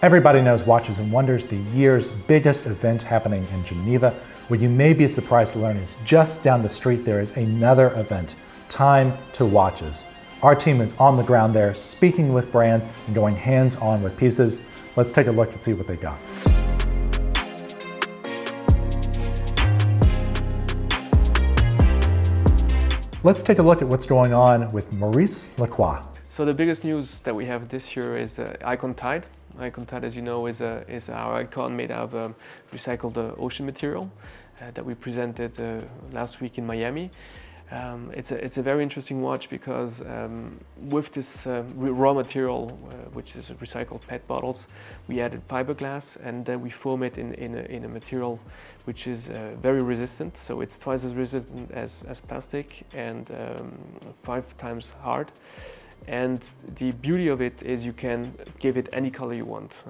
Everybody knows Watches and Wonders, the year's biggest event happening in Geneva. What you may be surprised to learn is just down the street there is another event, Time to Watches. Our team is on the ground there, speaking with brands and going hands-on with pieces. Let's take a look and see what they got. Let's take a look at what's going on with Maurice Lacroix. So the biggest news that we have this year is Icon Tide. Icon Tide, as you know, is our icon made out of recycled ocean material that we presented last week in Miami. It's a very interesting watch because with this raw material, which is recycled PET bottles, we added fiberglass and then we foam it in a material which is very resistant. So it's twice as resistant as plastic and 5 times hard. And the beauty of it is you can give it any color you want.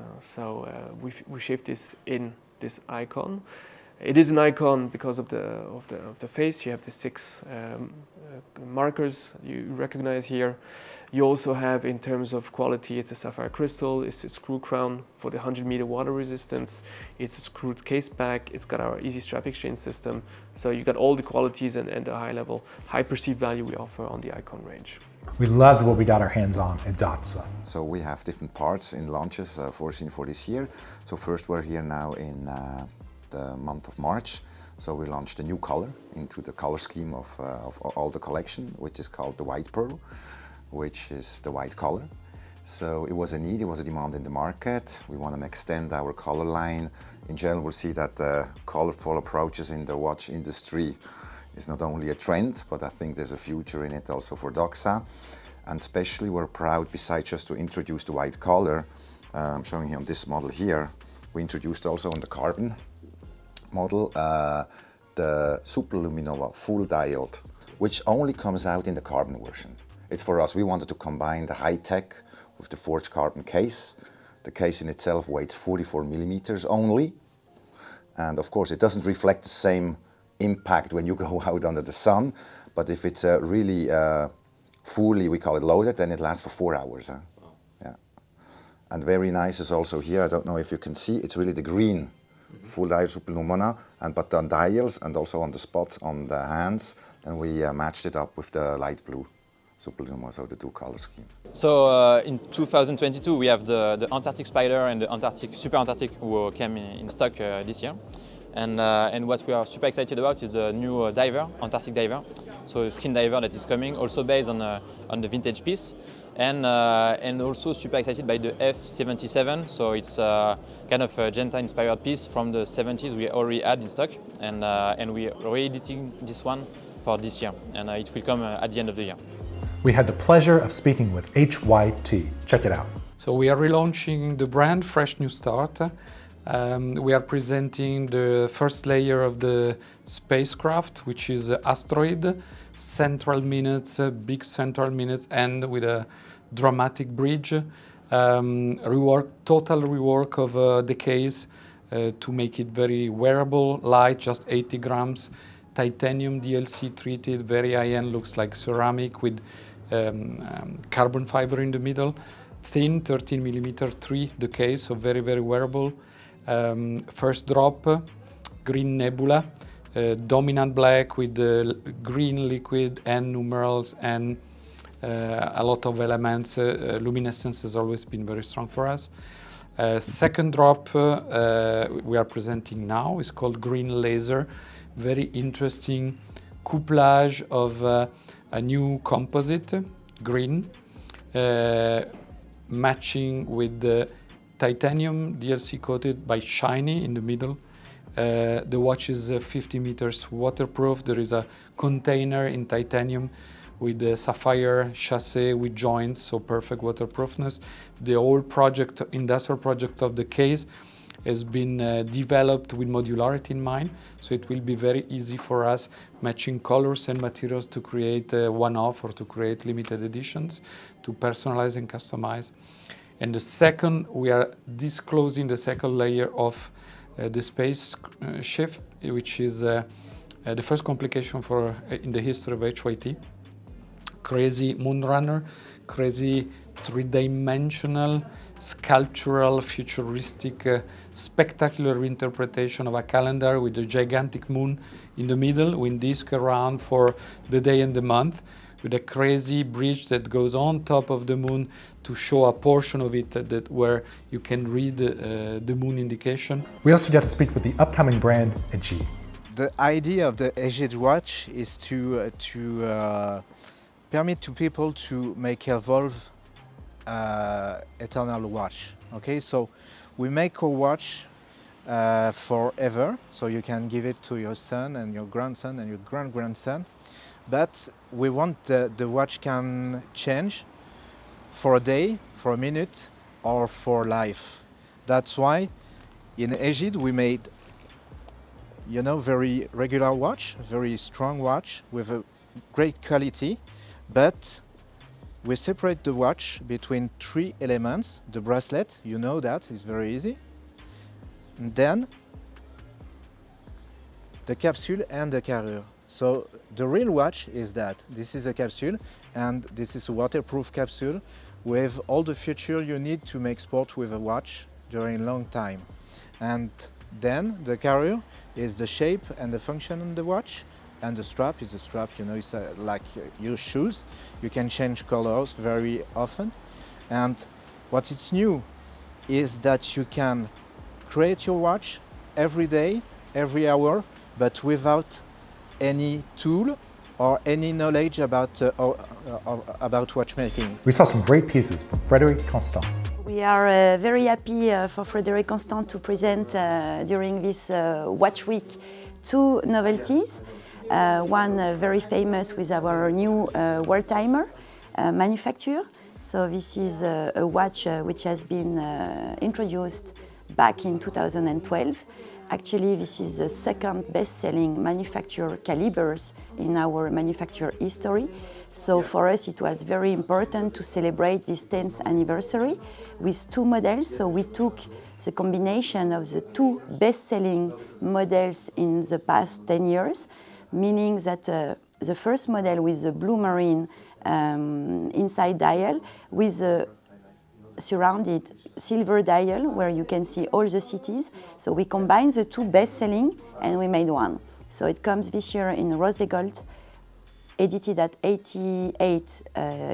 We shaped this in this icon. It is an icon because of the face. You have the 6 markers you recognize here. You also have, in terms of quality, it's a sapphire crystal, it's a screw crown for the 100-meter water resistance, it's a screwed case back, it's got our easy strap exchange system. So you got all the qualities and the high perceived value we offer on the icon range. We loved what we got our hands on at Datsa. So we have different parts in launches foreseen for this year. So first we're here now in the month of March. So we launched a new color into the color scheme of all the collection, which is called the White Pearl, which is the white color. So it was a need, it was a demand in the market. We want to extend our color line. In general, we'll see that the colorful approaches in the watch industry is not only a trend, but I think there's a future in it also for DOXA. And especially we're proud, besides just to introduce the white color, I'm showing you on this model here, we introduced also on the carbon model the Super Luminova full dialed, which only comes out in the carbon version. It's for us, we wanted to combine the high tech with the forged carbon case. The case in itself weighs 44 millimeters only. And of course, it doesn't reflect the same impact when you go out under the sun, but if it's really fully, we call it loaded, then it lasts for 4 hours. Huh? Yeah. And very nice is also here, I don't know if you can see, it's really the green full dial Super Lumina, but on dials and also on the spots on the hands, and we matched it up with the light blue Super Lumina, so the 2 color scheme. So in 2022 we have the Antarctic Spider and the Antarctic Super Antarctic who came in stock this year. And what we are super excited about is the new diver, Antarctic diver. So a skin diver that is coming, also based on the vintage piece. And also super excited by the F77. So it's kind of a Genta-inspired piece from the 70s we already had in stock. And we are re-editing this one for this year. And it will come at the end of the year. We had the pleasure of speaking with HYT. Check it out. So we are relaunching the brand, Fresh New Start. We are presenting the first layer of the spacecraft, which is Asteroid, central minutes, big central minutes, and with a dramatic bridge. Total rework of the case to make it very wearable, light, just 80 grams, titanium DLC treated, very high-end, looks like ceramic with carbon fiber in the middle, thin, 13 millimeter 3 the case, so very, very wearable. First drop, green nebula, dominant black with the green liquid and numerals and a lot of elements. Luminescence has always been very strong for us. Second drop we are presenting now is called Green Laser. Very interesting couplage of a new composite, green, matching with the titanium DLC coated by shiny in the middle. The watch is 50 meters waterproof. There is a container in titanium with the sapphire chassis with joints, so perfect waterproofness. The whole project, industrial project of the case has been developed with modularity in mind, so it will be very easy for us matching colors and materials to create one-off or to create limited editions, to personalize and customize. And the second, we are disclosing the second layer of the space shift, which is the first complication in the history of HYT. Crazy Moonrunner, crazy three-dimensional sculptural, futuristic, spectacular interpretation of a calendar with a gigantic moon in the middle, with disc around for the day and the month, with a crazy bridge that goes on top of the moon to show a portion of it that where you can read the moon indication. We also got to speak with the upcoming brand, Egide. The idea of the Egide watch is to permit to people to make evolve eternal watch. Okay, so we make a watch forever, so you can give it to your son and your grandson and your grandson. But we want the watch can change for a day, for a minute, or for life. That's why in Egide we made, you know, very regular watch, very strong watch with a great quality, but we separate the watch between 3 elements. The bracelet, you know that, is very easy. And then the capsule and the carrier. So the real watch is that this is a capsule, and this is a waterproof capsule with all the features you need to make sport with a watch during a long time. And then the carrier is the shape and the function of the watch, and the strap is a strap, you know, it's like your shoes. You can change colors very often. And what is new is that you can create your watch every day, every hour, but without any tool or any knowledge about watchmaking. We saw some great pieces from Vacheron Constantin. We are very happy for Vacheron Constantin to present during this Watch Week 2 novelties. One very famous with our new world timer manufacture. So this is a watch which has been introduced back in 2012. Actually, this is the second best-selling manufacturer calibers in our manufacturer history. So for us, it was very important to celebrate this 10th anniversary with 2 models. So we took the combination of the 2 best-selling models in the past 10 years, meaning that the first model with the blue marine inside dial with a surrounded silver dial where you can see all the cities. So we combined the 2 best-selling and we made one. So it comes this year in rose gold, edited at 88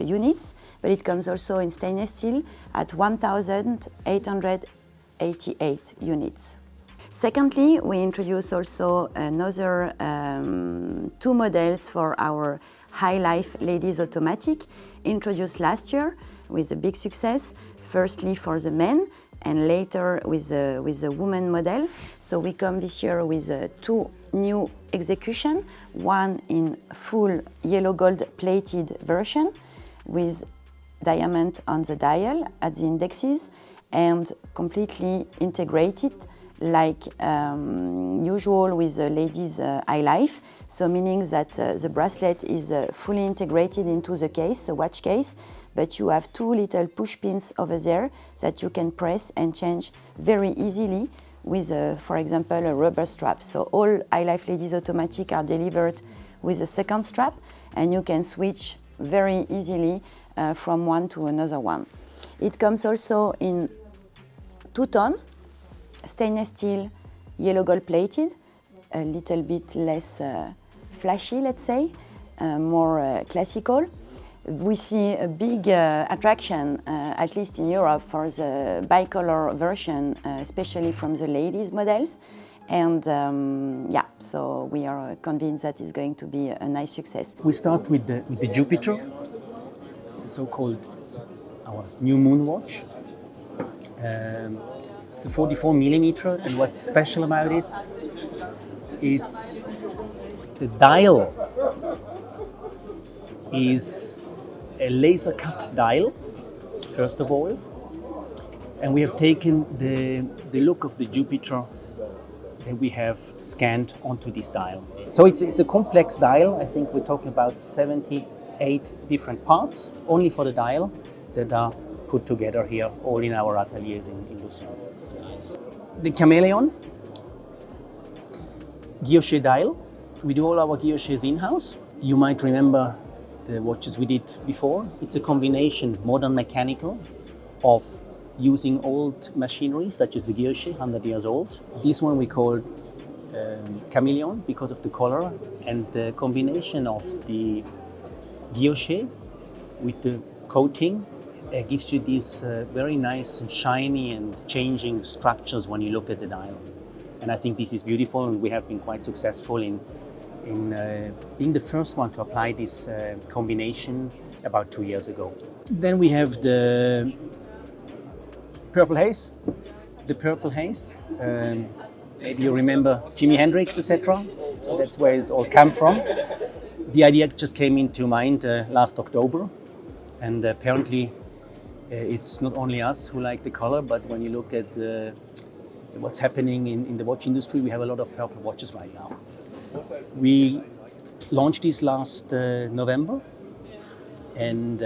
units, but it comes also in stainless steel at 1,888 units. Secondly, we introduced also another 2 models for our High Life Ladies Automatic, introduced last year with a big success. Firstly for the men and later with the woman model. So we come this year with 2 new execution, one in full yellow gold plated version with diamond on the dial at the indexes and completely integrated like usual with the ladies' High Life. So meaning that the bracelet is fully integrated into the case, the watch case, but you have 2 little push pins over there that you can press and change very easily with, for example, a rubber strap. So all High Life Ladies Automatic are delivered with a second strap, and you can switch very easily from one to another one. It comes also in 2-tone, stainless steel, yellow gold plated, a little bit less flashy, let's say, more classical. We see a big attraction, at least in Europe, for the bicolor version, especially from the ladies' models. And yeah, so we are convinced that it's going to be a nice success. We start with the Jupiter, so-called our new moon watch. It's a 44 millimeter, and what's special about it, it's the dial is a laser cut dial, first of all, and we have taken the look of the Jupiter that we have scanned onto this dial. So it's a complex dial. I think we're talking about 78 different parts only for the dial that are put together here, all in our ateliers in Lucerne. The chameleon, guilloche dial. We do all our guilloches in-house. You might remember the watches we did before. It's a combination, modern mechanical, of using old machinery such as the guilloche, 100 years old. This one we call chameleon because of the color, and the combination of the guilloche with the coating gives you these very nice and shiny and changing structures when you look at the dial. And I think this is beautiful, and we have been quite successful in being the first one to apply this combination about 2 years ago. Then we have the purple haze. The purple haze. Maybe you remember Jimi Hendrix, etc. So that's where it all came from. The idea just came into mind last October, and apparently it's not only us who like the color, but when you look at what's happening in the watch industry, we have a lot of purple watches right now. We launched this last November, and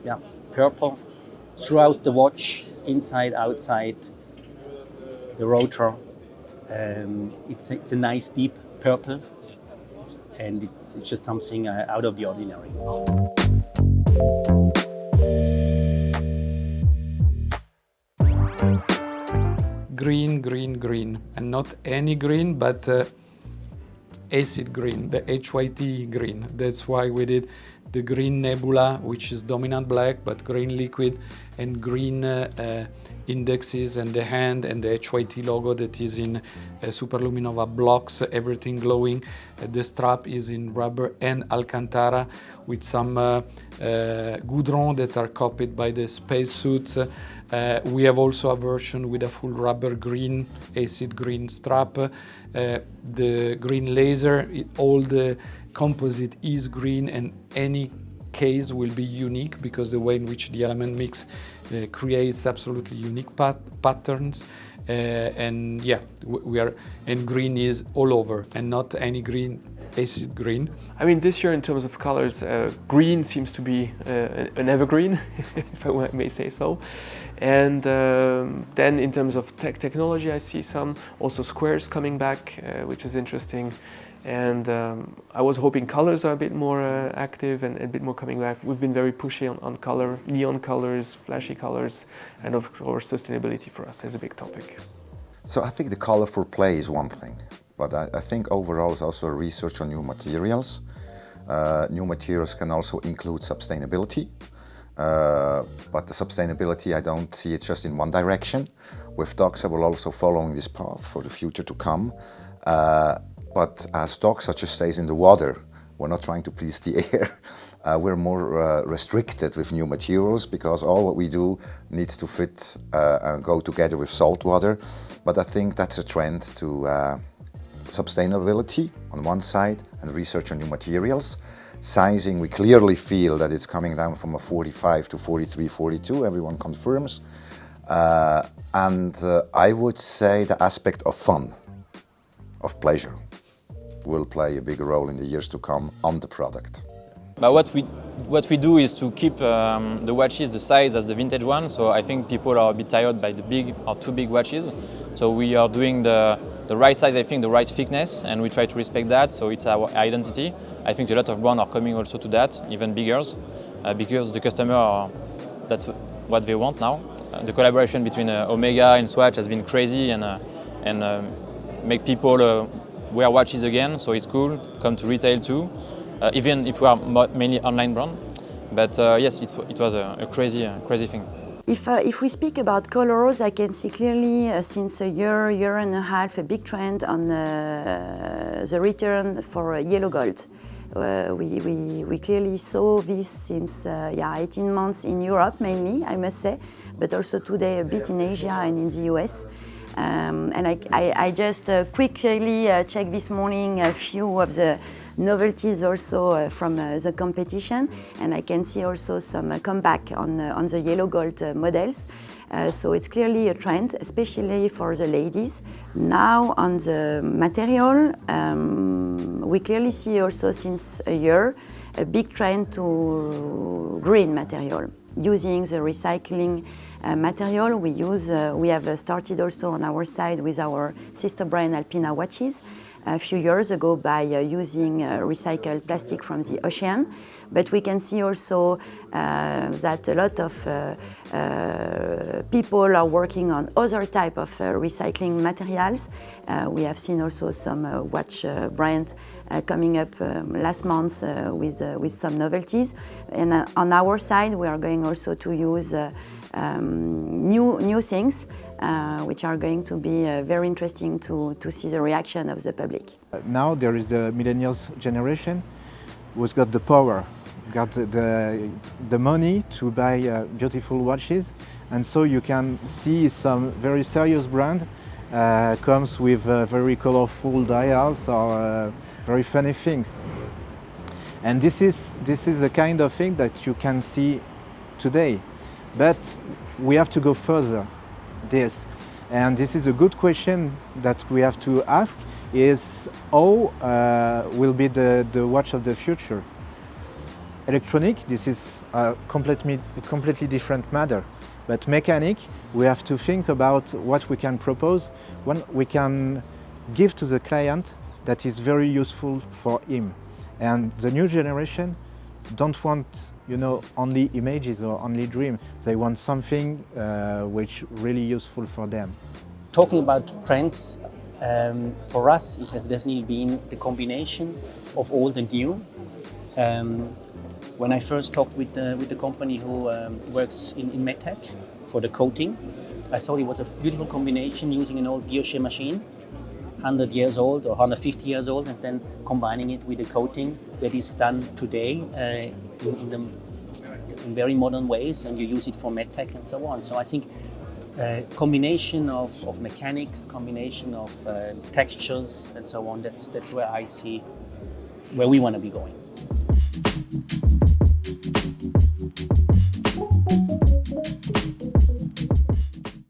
yeah, purple throughout the watch, inside, outside, the rotor. It's a nice deep purple, and it's just something out of the ordinary. Green, green, green, and not any green, but acid green, the HYT green. That's why we did the green nebula, which is dominant black, but green liquid, and green indexes and the hand, and the HYT logo that is in Superluminova blocks, everything glowing. The strap is in rubber and Alcantara with some goudron that are copied by the spacesuits. We have also a version with a full rubber green, acid green strap. The green laser, all the composite is green, and any case will be unique because the way in which the element mix creates absolutely unique patterns. And yeah, we are, and green is all over, and not any green, acid green. I mean, this year in terms of colors, green seems to be an evergreen, if I may say so. And then in terms of technology, I see some also squares coming back, which is interesting. And I was hoping colors are a bit more active and a bit more coming back. We've been very pushy on color, neon colors, flashy colors, and of course sustainability for us is a big topic. So I think the colorful play is one thing, but I think overall is also research on new materials. New materials can also include sustainability, but the sustainability, I don't see it just in one direction. With DOCSA, we're also following this path for the future to come. But as DOCSA just stays in the water, we're not trying to please the air. We're more restricted with new materials because all what we do needs to fit and go together with salt water. But I think that's a trend to sustainability on one side and research on new materials. Sizing, we clearly feel that it's coming down from a 45 to 43, 42, everyone confirms. And I would say the aspect of fun, of pleasure, will play a bigger role in the years to come on the product. But what we do is to keep the watches the size as the vintage one. So I think people are a bit tired by the big or too big watches. So we are doing the right size, I think, the right thickness, and we try to respect that. So it's our identity. I think a lot of brands are coming also to that, even bigger, because the customer, that's what they want now. The collaboration between Omega and Swatch has been crazy and make people wear watches again, so it's cool. Come to retail too, even if we are mainly online brand. But yes, it was a crazy thing. If we speak about colors, I can see clearly since a year and a half, a big trend on the return for yellow gold. We clearly saw this since 18 months in Europe mainly, I must say, but also today a bit in Asia and in the US. And I just quickly checked this morning a few of the novelties also from the competition, and I can see also some comeback on the yellow gold models. So it's clearly a trend, especially for the ladies. Now on the material, we clearly see also since a year a big trend to green material, using the recycling material. We have started also on our side with our sister brand Alpina Watches a few years ago by using recycled plastic from the ocean. But we can see also that a lot of people are working on other type of recycling materials. We have seen also some watch brands coming up last month with some novelties. And on our side, we are going also to use new things, which are going to be very interesting to see the reaction of the public. Now there is the millennials generation who's got the power, got the money to buy beautiful watches, and so you can see some very serious brand comes with very colorful dials or very funny things. And this is the kind of thing that you can see today. But we have to go further this. And this is a good question that we have to ask, is how will be the watch of the future? Electronic, this is a completely different matter. But mechanic, we have to think about what we can propose, what we can give to the client that is very useful for him. And the new generation don't want, only images or only dream. They want something which really useful for them. Talking about trends, for us it has definitely been the combination of old and new. When I first talked with the company who works in medtech for the coating, I thought it was a beautiful combination using an old guilloche machine, 100 years old or 150 years old, and then combining it with the coating that is done today in very modern ways, and you use it for medtech and so on. So I think combination of mechanics, combination of textures and so on, that's where I see where we want to be going.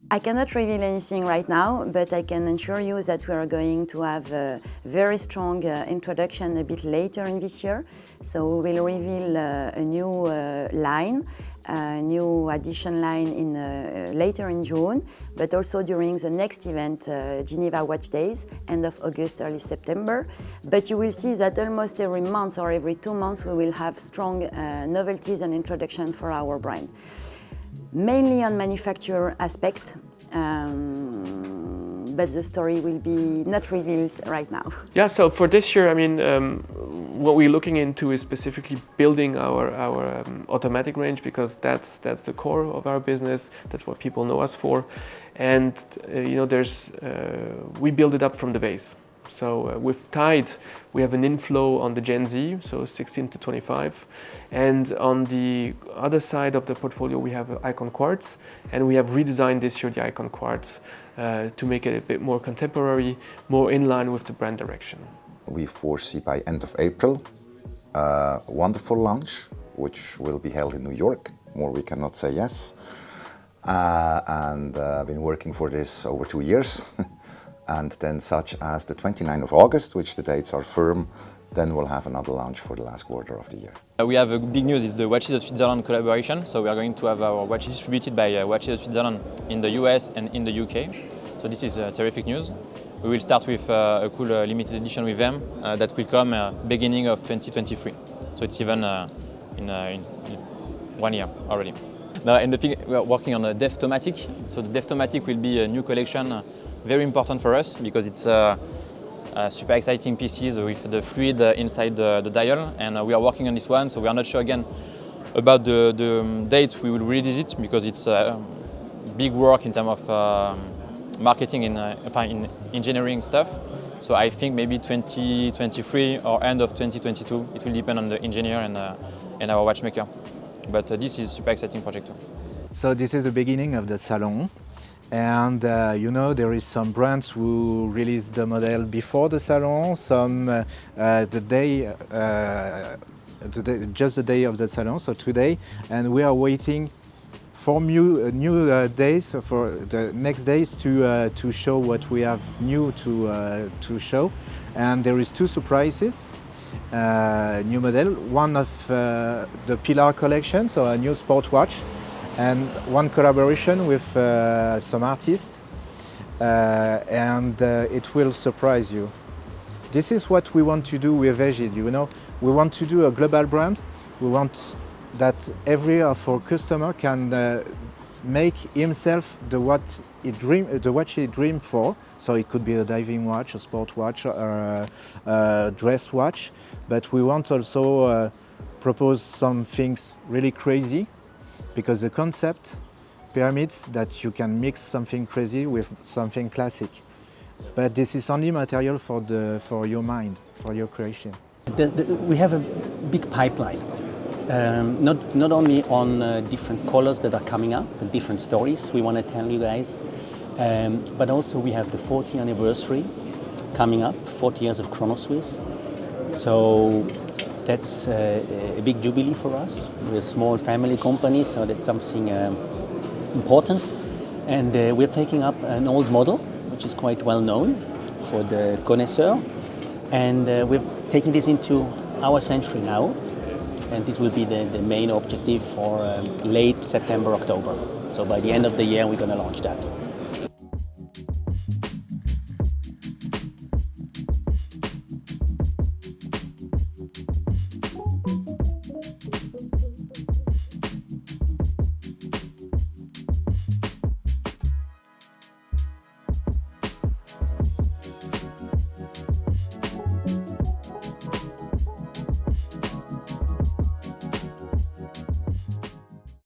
I cannot reveal anything right now, but I can assure you that we are going to have a very strong introduction a bit later in this year. So we will reveal a new line, a new addition line later in June, but also during the next event, Geneva Watch Days, end of August, early September. But you will see that almost every month or every 2 months we will have strong novelties and introduction for our brand. Mainly on manufacturer aspect, but the story will be not revealed right now. Yeah, so for this year, what we're looking into is specifically building our automatic range, because that's the core of our business. That's what people know us for, and we build it up from the base. So with Tide, we have an inflow on the Gen Z, so 16 to 25. And on the other side of the portfolio, we have Icon Quartz, and we have redesigned this year the Icon Quartz to make it a bit more contemporary, more in line with the brand direction. We foresee by end of April a wonderful launch, which will be held in New York. More we cannot say yes. And I've been working for this over 2 years. And then such as the 29th of August, which the dates are firm, then we'll have another launch for the last quarter of the year. We have a big news, is the Watches of Switzerland collaboration. So we are going to have our watches distributed by Watches of Switzerland in the US and in the UK. So this is terrific news. We will start with a cool limited edition with them that will come beginning of 2023. So it's even in 1 year already. Now, and the thing, we are working on a Deftomatic. So the Deftomatic will be a new collection, very important for us because it's super exciting pieces with the fluid inside the dial, and we are working on this one. So we are not sure again about the date we will release it, because it's big work in terms of marketing in engineering stuff. So I think maybe 2023 or end of 2022. It will depend on the engineer and our watchmaker. But this is super exciting project too. So this is the beginning of the salon. And there is some brands who release the model before the salon, some just the day of the salon, so today, and we are waiting for new days, for the next days to show what we have new to show. And there is 2 surprises, new model, one of the Pilar collection, so a new sport watch, and one collaboration with some artists, and it will surprise you. This is what we want to do with Egid, you know. We want to do a global brand. We want that every of our customer can make himself the watch he dreamed for. So it could be a diving watch, a sport watch, or a dress watch. But we want also propose some things really crazy, because the concept permits that you can mix something crazy with something classic. But this is only material for your mind, for your creation. We have a big pipeline, not only on different colors that are coming up, but different stories we want to tell you guys, but also we have the 40th anniversary coming up, 40 years of Chrono Swiss. So that's a big jubilee for us. We're a small family company, so that's something important. And we're taking up an old model, which is quite well known for the connoisseur. And we're taking this into our century now. And this will be the main objective for late September, October. So by the end of the year, we're going to launch that.